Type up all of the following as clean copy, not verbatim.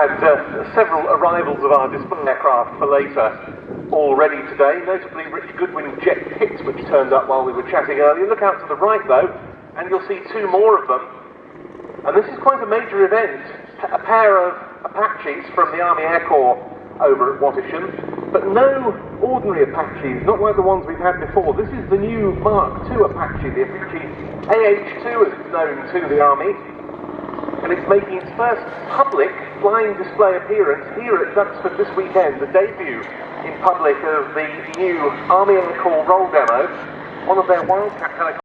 had several arrivals of our display aircraft for later already today, notably Rich Goodwin jet kits, which turned up while we were chatting earlier. Look out to the right though, and you'll see two more of them. And this is quite a major event. A pair of Apaches from the Army Air Corps over at Wattisham, but no ordinary Apaches, not like the ones we've had before. This is the new Mark II Apache, the Apache AH2 as it's known to the Army, and it's making its first public flying display appearance here at Duxford this weekend, the debut in public of the new Army Air Corps roll demo, one of their Wildcat helicopters.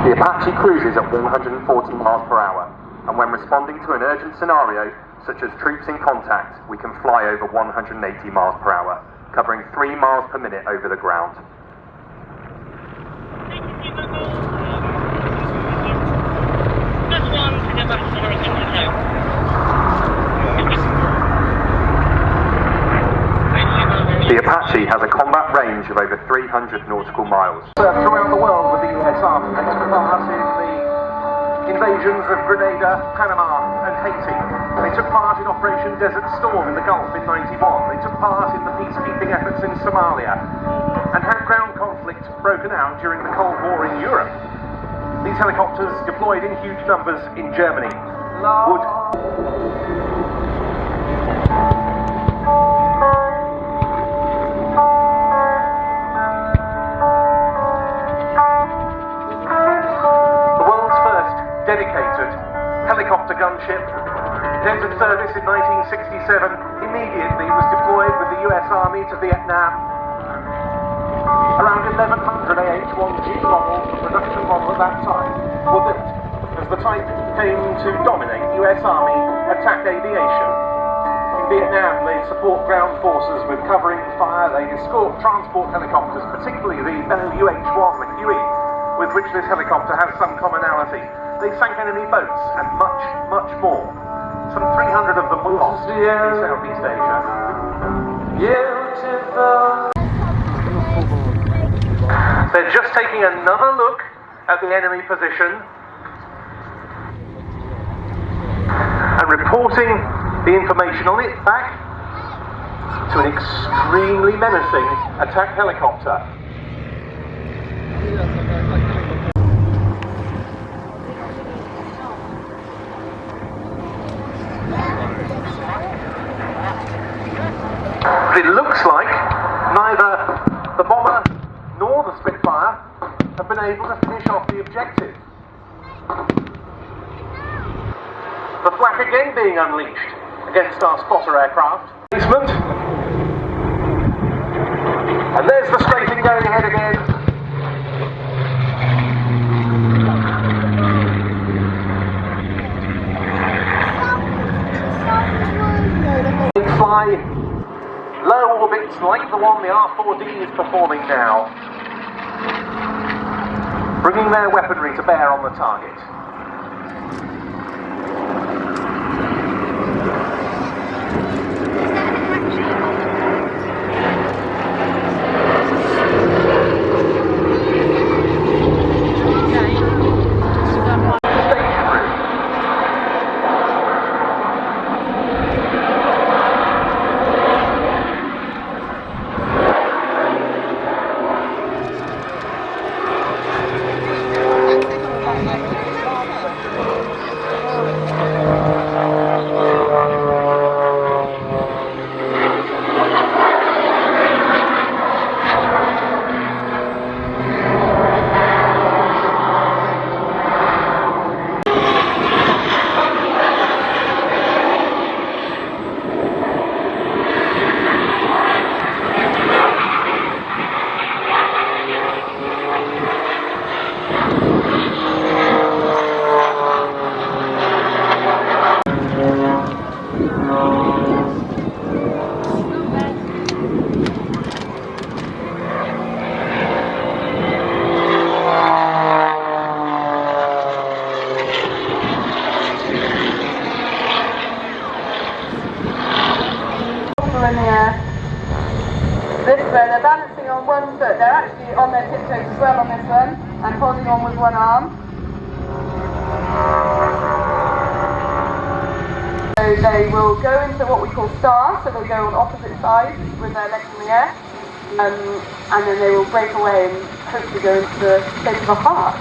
The Apache cruises at 140 miles per hour, and when responding to an urgent scenario, such as troops in contact, we can fly over 180 miles per hour, covering 3 miles per minute over the ground. The Apache has a combat range of over 300 nautical miles. Throughout the world with the US Army, they took part in the invasions of Grenada, Panama and Haiti. They took part in Operation Desert Storm in the Gulf in '91. They took part in the peacekeeping efforts in Somalia and had ground conflict broken out during the Cold War in Europe. These helicopters deployed in huge numbers in Germany would... dedicated helicopter gunship, entered service in 1967, immediately was deployed with the US Army to Vietnam. Around 1,100 AH-1G models, the production model at that time, were built as the type came to dominate US Army attack aviation. In Vietnam, they support ground forces with covering fire, they escort transport helicopters, particularly the UH-1, the QE, with which this helicopter has some commonality. They sank enemy boats and much, much more. Some 300 of them were lost in Southeast Asia. Beautiful. They're just taking another look at the enemy position and reporting the information on it back to an extremely menacing attack helicopter. It looks like neither the bomber nor the Spitfire have been able to finish off the objective. The flak again being unleashed against our spotter aircraft. And there's the strafing going ahead again. They fly low orbits like the one the R4D is performing now, bringing their weaponry to bear on the target. In the air. This way, they're balancing on one foot. They're actually on their tiptoes as well on this one, and holding on with one arm. So they will go into what we call star, so they'll go on opposite sides with their legs in the air, and then they will break away and hopefully go into the shape of a heart.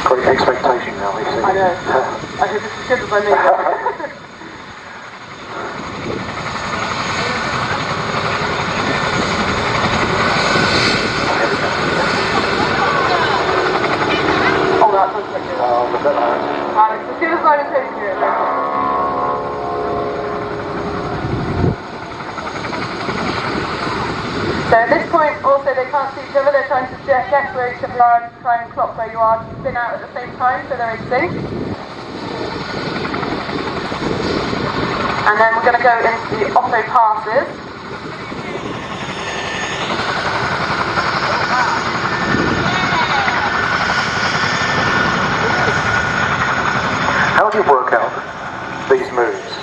Great expectation now, we see. I know. I hope it's as good as I made it. Alex, as soon as I'm taking it. So at this point, also they can't see each other. They're trying to guess where each other are and try and clock where you are to spin out at the same time, so they're in sync. And then we're going to go into the auto passes. How do you work out these moves?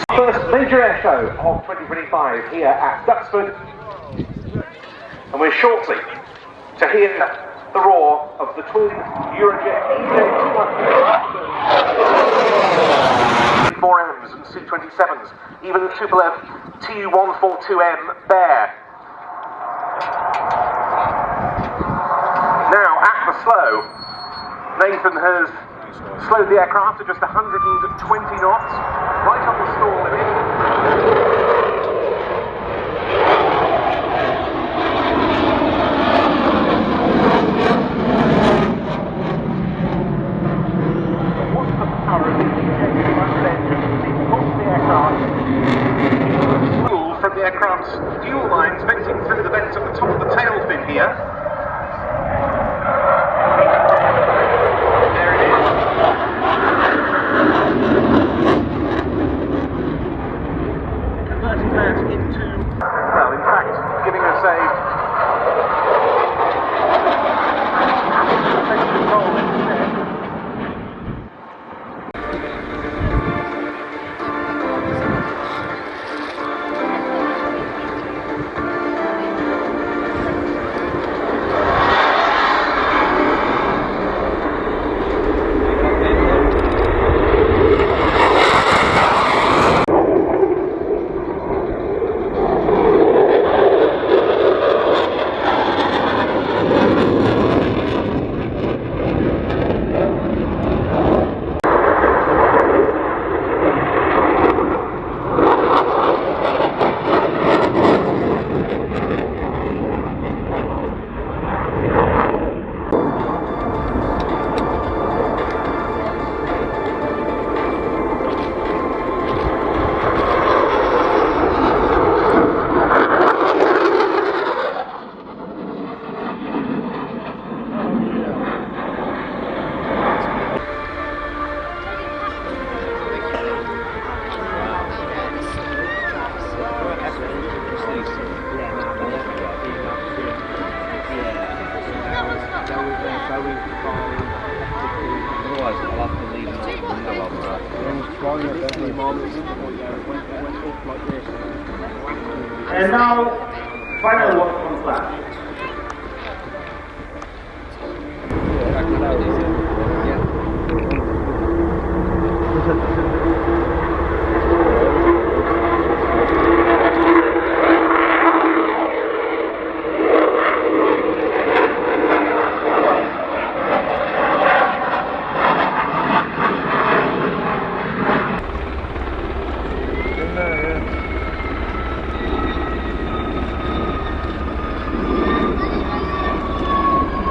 First major air show of 2025 here at Duxford, and we're shortly to hear the roar of the twin Eurojet EJ200 and C-27s, even the Tupolev Tu-142M Bear. Now at the slow, Nathan has slowed the aircraft to just 120 knots, right on the stall limit. What's the power of the EJ200 engine? It pulls the aircraft from the aircraft's fuel lines venting through the vents at the top of the tail fin here. Well, in fact, giving us a control instead. And now, final work on flash.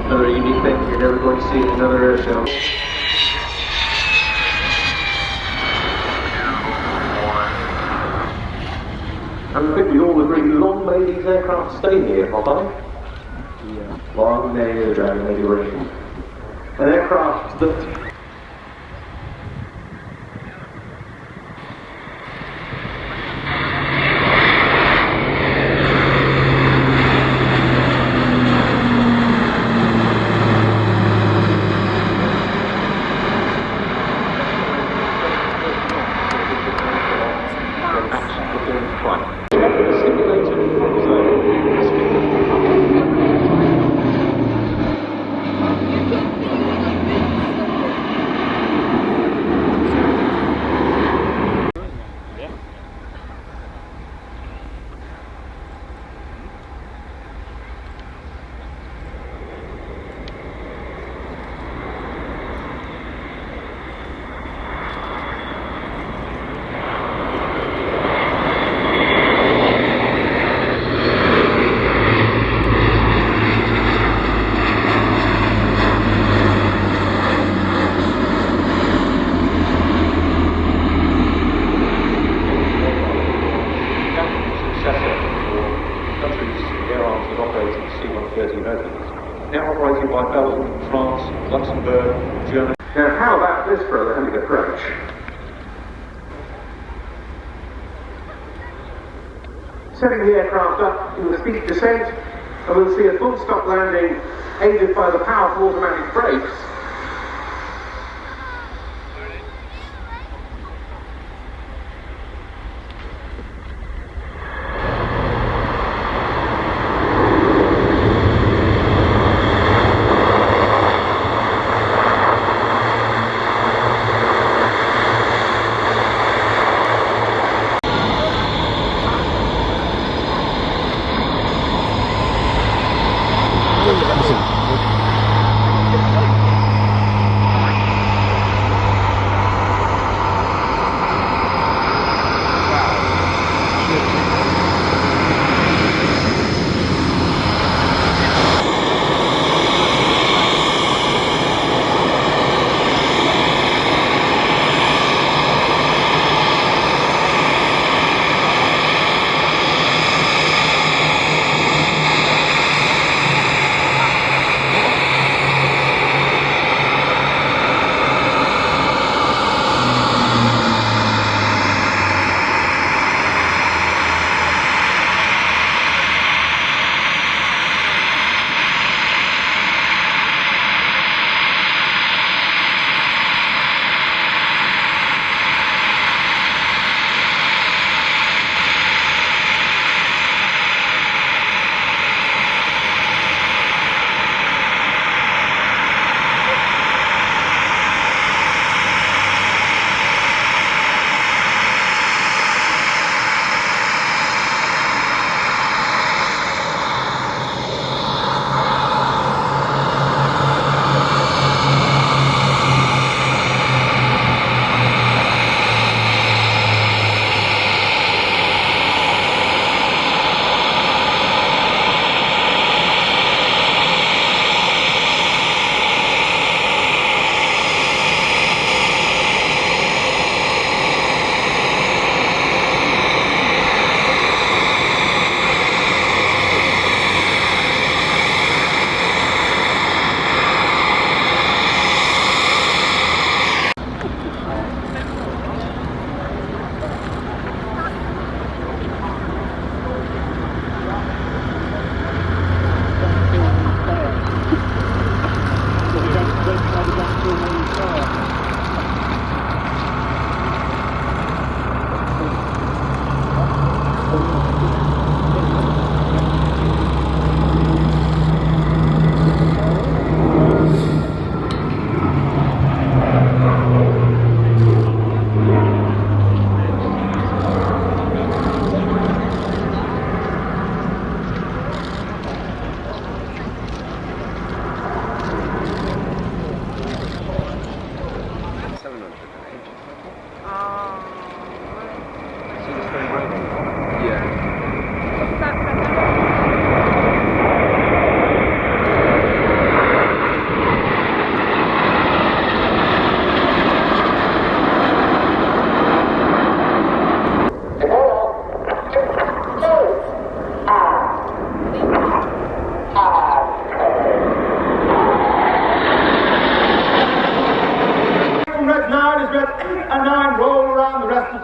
Another unique thing you're never going to see in another air show. And I think we all agree, long may these aircraft stay here, Popeye? Yeah. Long may the Dragon Lady reign. An aircraft that Right. Simulated front zone. Now operated by Belgium, France, Luxembourg, Germany. Now, how about this for a landing approach? Setting the aircraft up in the steep descent, and we'll see a full stop landing aided by the powerful automatic brakes.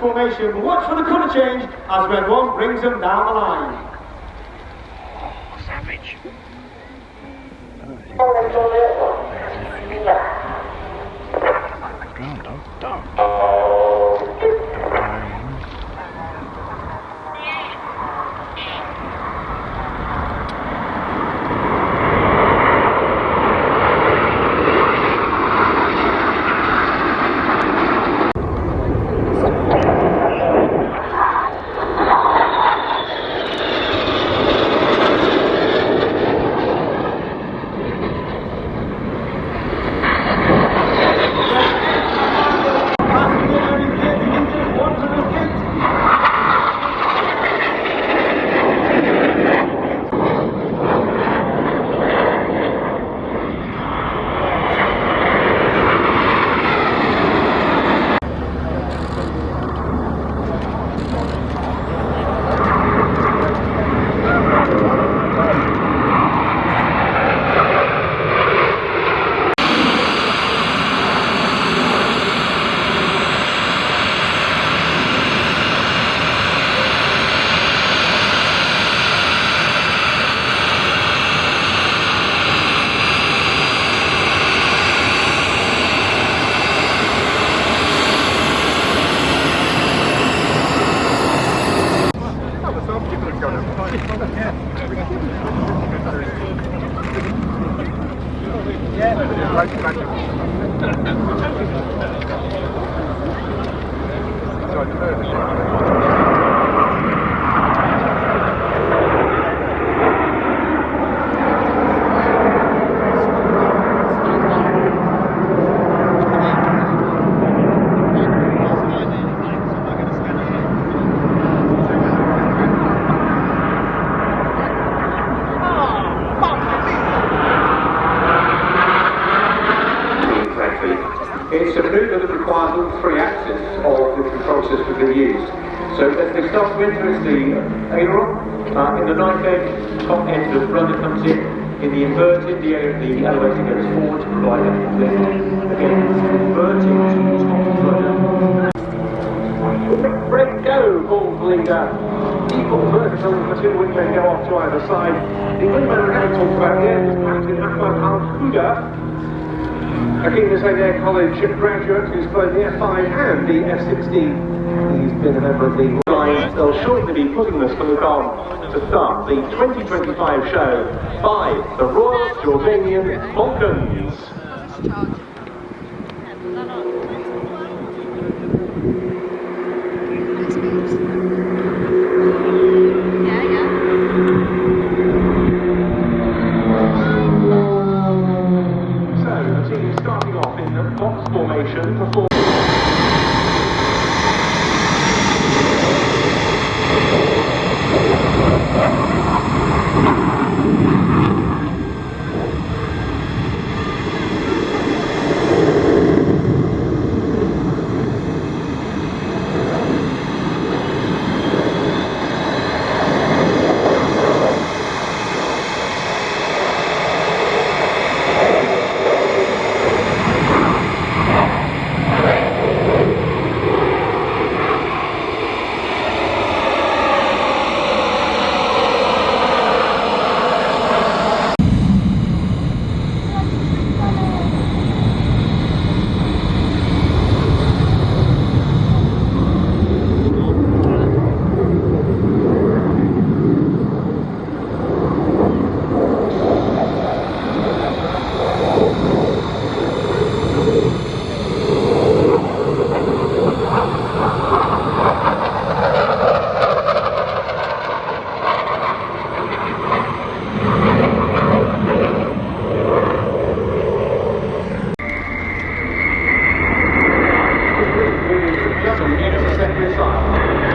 Formation, but watch for the colour change as red one brings them down the line. Savage. Ground dog. It's a manoeuvre that requires all three axes of the control system being used. So as they start to enter into the aileron, in the knife edge, top end of the rudder comes in the inverted, the elevator goes forward to provide that lift. Again, inverting to the top rudder. Break go, calls the leader. Equal vertical, the two wingmen go off to either side. The wingmen are now talked about here, is Captain Ahmad Al-Huda. A King's Air College graduate who's flown the F5 and the F16. He's been a member of the line. They'll shortly be putting the smoke on to start the 2025 show by the Royal Jordanian Falcons. Starting off in the box formation before just on the secondary side.